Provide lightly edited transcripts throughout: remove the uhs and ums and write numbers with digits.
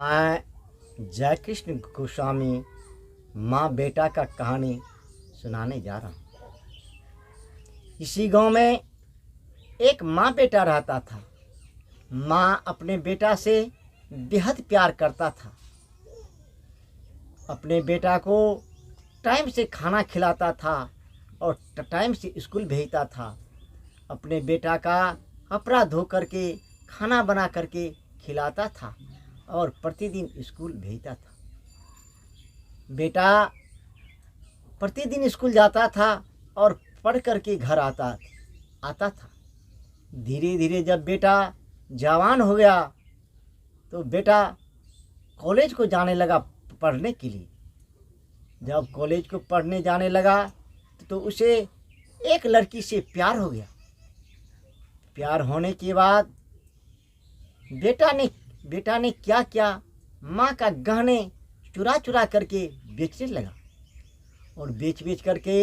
मैं जय कृष्ण गोस्वामी माँ बेटा का कहानी सुनाने जा रहा हूँ। इसी गांव में एक माँ बेटा रहता था। माँ अपने बेटा से बेहद प्यार करता था। अपने बेटा को टाइम से खाना खिलाता था और टाइम से स्कूल भेजता था। अपने बेटा का कपड़ा धो करके खाना बना करके खिलाता था और प्रतिदिन स्कूल भेजता था। बेटा प्रतिदिन स्कूल जाता था और पढ़ करके घर आता था। धीरे धीरे जब बेटा जवान हो गया तो बेटा कॉलेज को जाने लगा पढ़ने के लिए। जब कॉलेज को पढ़ने जाने लगा तो उसे एक लड़की से प्यार हो गया। प्यार होने के बाद बेटा ने क्या क्या माँ का गहने चुरा चुरा करके बेचने लगा और बेच करके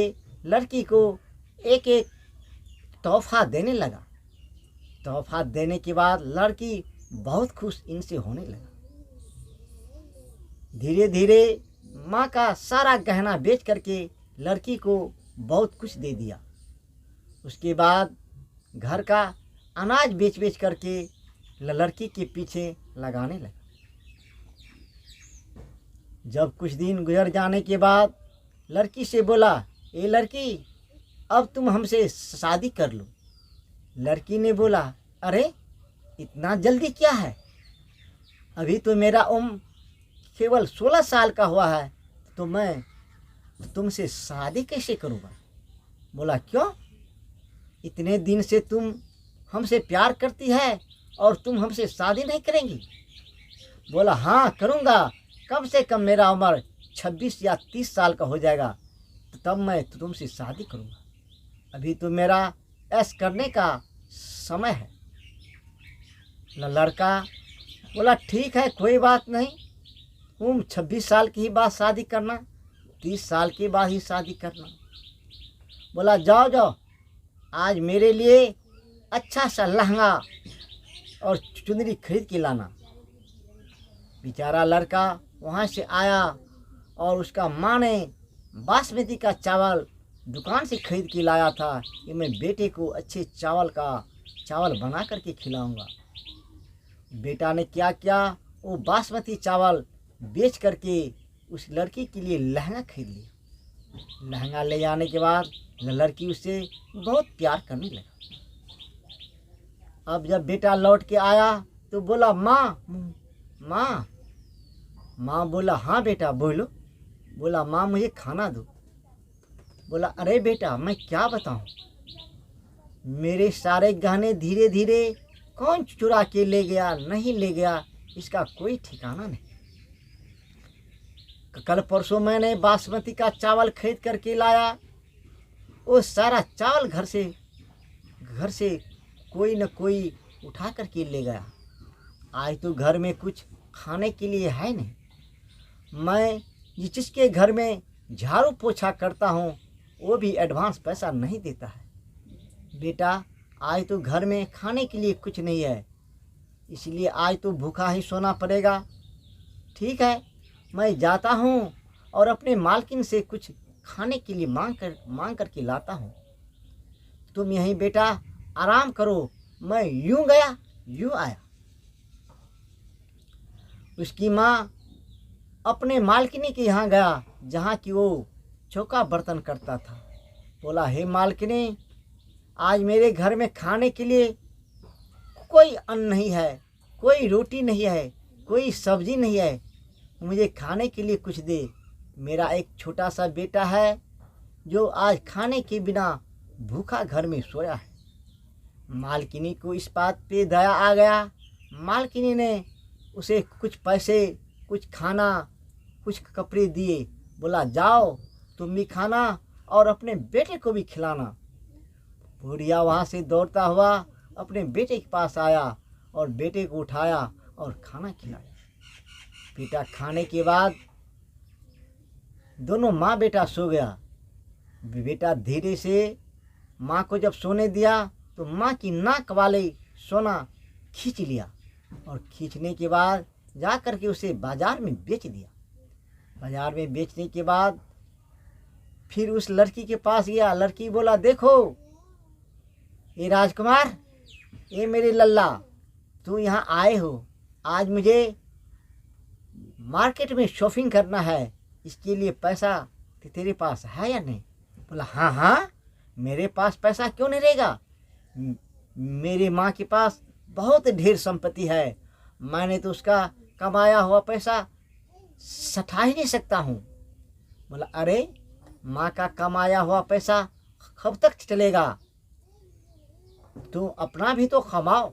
लड़की को एक एक तोहफा देने लगा। तोहफा देने के बाद लड़की बहुत खुश इनसे होने लगा। धीरे धीरे माँ का सारा गहना बेच करके लड़की को बहुत कुछ दे दिया। उसके बाद घर का अनाज बेच करके लड़की के पीछे लगाने लगा। जब कुछ दिन गुजर जाने के बाद लड़की से बोला, ए लड़की, अब तुम हमसे शादी कर लो। लड़की ने बोला, अरे इतना जल्दी क्या है, अभी तो मेरा उम्र केवल 16 साल का हुआ है, तो मैं तुमसे शादी कैसे करूँगा। बोला, क्यों, इतने दिन से तुम हमसे प्यार करती है और तुम हमसे शादी नहीं करेंगी। बोला, हाँ करूँगा, कम से कम मेरा उम्र 26 या 30 साल का हो जाएगा तो तब मैं तुमसे शादी करूँगा, अभी तो मेरा ऐश करने का समय है। लड़का बोला, ठीक है, कोई बात नहीं, तुम 26 साल की ही बाद शादी करना, 30 साल के बाद ही शादी करना। बोला, जाओ आज मेरे लिए अच्छा सा लहंगा और चुनरी खरीद के लाना। बेचारा लड़का वहाँ से आया और उसका माँ ने बासमती का चावल दुकान से खरीद के लाया था कि मैं बेटे को अच्छे चावल बना करके खिलाऊंगा। बेटा ने क्या किया, वो बासमती चावल बेच करके उस लड़की के लिए लहंगा खरीद लिया। लहंगा ले जाने के बाद लड़की उससे बहुत प्यार करने लगा। अब जब बेटा लौट के आया तो बोला, माँ। बोला, हाँ बेटा बोलो। बोला, माँ मुझे खाना दो। बोला, अरे बेटा मैं क्या बताऊँ, मेरे सारे गहने धीरे धीरे कौन चुरा के ले गया, नहीं ले गया, इसका कोई ठिकाना नहीं। कल परसों मैंने बासमती का चावल खरीद करके लाया, वो सारा चावल घर से कोई न कोई उठा करके ले गया। आज तो घर में कुछ खाने के लिए है नहीं। मैं जिसके घर में झाड़ू पोछा करता हूँ वो भी एडवांस पैसा नहीं देता है। बेटा आज तो घर में खाने के लिए कुछ नहीं है, इसलिए आज तो भूखा ही सोना पड़ेगा। ठीक है, मैं जाता हूँ और अपने मालकिन से कुछ खाने के लिए मांग करके लाता हूँ। तुम यहीं बेटा आराम करो। मैं यूं गया यूं आया। उसकी माँ अपने मालकिनी के यहाँ गया जहाँ की वो चौका बर्तन करता था। बोला, हे मालकिनी, आज मेरे घर में खाने के लिए कोई अन्न नहीं है, कोई रोटी नहीं है, कोई सब्जी नहीं है, मुझे खाने के लिए कुछ दे। मेरा एक छोटा सा बेटा है जो आज खाने के बिना भूखा घर में सोया है। मालकिनी को इस बात पे दया आ गया। मालकिनी ने उसे कुछ पैसे, कुछ खाना, कुछ कपड़े दिए। बोला, जाओ तुम भी खाना और अपने बेटे को भी खिलाना। बुढ़िया वहाँ से दौड़ता हुआ अपने बेटे के पास आया और बेटे को उठाया और खाना खिलाया। बेटा खाने के बाद दोनों माँ बेटा सो गया। बेटा धीरे से माँ को जब सोने दिया तो माँ की नाक वाले सोना खींच लिया और खींचने के बाद जा कर के उसे बाजार में बेच दिया। बाजार में बेचने के बाद फिर उस लड़की के पास गया। लड़की बोला, देखो ये राजकुमार, ये मेरे लल्ला, तू यहाँ आए हो, आज मुझे मार्केट में शॉपिंग करना है, इसके लिए पैसा तेरे पास है या नहीं? बोला, हाँ हाँ, मेरे पास पैसा क्यों नहीं रहेगा, मेरे माँ के पास बहुत ढेर संपत्ति है, मैंने तो उसका कमाया हुआ पैसा सटा ही नहीं सकता हूँ। बोला, अरे माँ का कमाया हुआ पैसा कब तक चलेगा, तुम अपना भी तो कमाओ।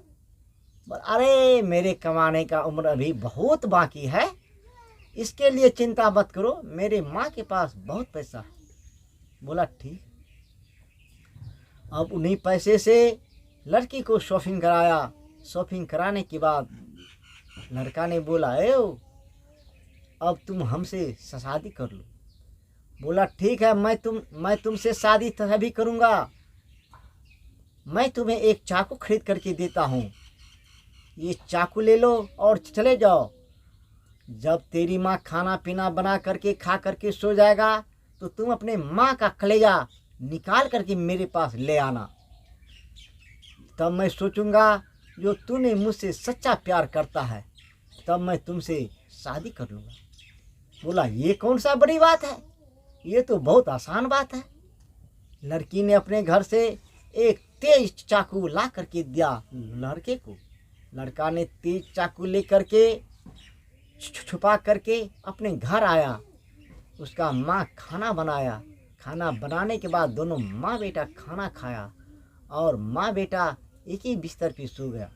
बोला, अरे मेरे कमाने का उम्र अभी बहुत बाकी है, इसके लिए चिंता मत करो, मेरे माँ के पास बहुत पैसा है। बोला, ठीक। अब उन्हीं पैसे से लड़की को शॉपिंग कराया। शॉपिंग कराने के बाद लड़का ने बोला, अब तुम हमसे शादी कर लो। बोला, ठीक है, मैं तुमसे शादी तभी करूँगा, मैं तुम्हें एक चाकू खरीद करके देता हूँ, ये चाकू ले लो और चले जाओ। जब तेरी माँ खाना पीना बना करके खा करके सो जाएगा तो तुम अपने माँ का कलेजा निकाल करके मेरे पास ले आना, तब मैं सोचूंगा जो तूने मुझसे सच्चा प्यार करता है, तब मैं तुमसे शादी कर लूँगा। बोला, ये कौन सा बड़ी बात है, ये तो बहुत आसान बात है। लड़की ने अपने घर से एक तेज चाकू ला करके दिया लड़के को। लड़का ने तेज चाकू ले करके छुपा करके अपने घर आया। उसका माँ खाना बनाया। खाना बनाने के बाद दोनों माँ बेटा खाना खाया और माँ बेटा एक ही बिस्तर पे सो गया।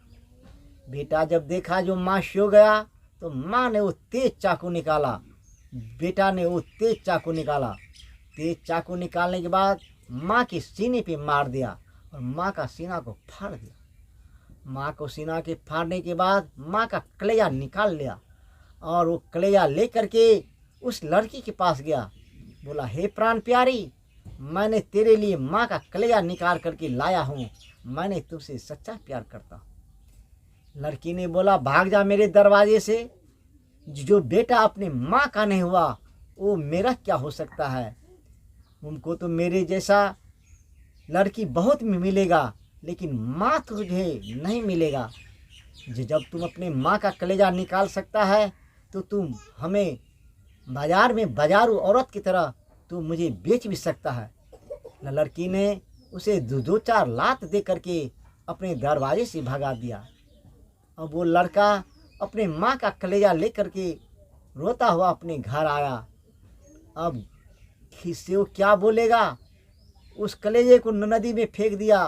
बेटा जब देखा जो माँ सो गया तो माँ ने वो तेज चाकू निकाला, बेटा ने वो तेज चाकू निकाला। तेज चाकू निकालने के बाद माँ के सीने पे मार दिया और माँ का सीना को फाड़ दिया। माँ को सीना के फाड़ने के बाद माँ का कलेजा निकाल लिया और वो कलेजा ले करके उस लड़की के पास गया। बोला, हे प्राण प्यारी, मैंने तेरे लिए माँ का कलेजा निकाल करके लाया हूँ, मैंने तुमसे सच्चा प्यार करता हूँ। लड़की ने बोला, भाग जा मेरे दरवाजे से, जो बेटा अपने माँ का नहीं हुआ वो मेरा क्या हो सकता है। तुमको तो मेरे जैसा लड़की बहुत मिलेगा, लेकिन माँ तुझे नहीं मिलेगा। जब तुम अपने माँ का कलेजा निकाल सकता है तो तुम हमें बाजार में बाजारू औरत की तरह तू मुझे बेच भी सकता है। लड़की ने उसे दो चार लात दे करके अपने दरवाजे से भगा दिया। अब वो लड़का अपने माँ का कलेजा ले करके रोता हुआ अपने घर आया। अब किससे वो क्या बोलेगा, उस कलेजे को नदी में फेंक दिया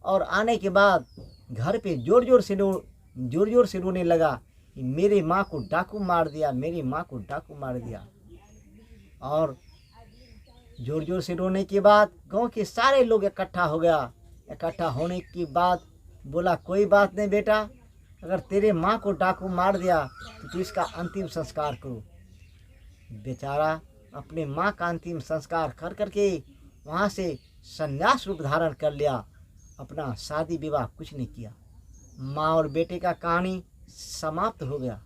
और आने के बाद घर पे जोर जोर से रोने लगा, मेरे माँ को डाकू मार दिया, मेरी माँ को डाकू मार दिया। और जोर जोर से रोने के बाद गांव के सारे लोग इकट्ठा हो गया। इकट्ठा होने के बाद बोला, कोई बात नहीं बेटा, अगर तेरे माँ को डाकू मार दिया तो तू इसका अंतिम संस्कार करो। बेचारा अपने माँ का अंतिम संस्कार कर करके वहाँ से संन्यास रूप धारण कर लिया, अपना शादी विवाह कुछ नहीं किया। माँ और बेटे का कहानी समाप्त हो गया।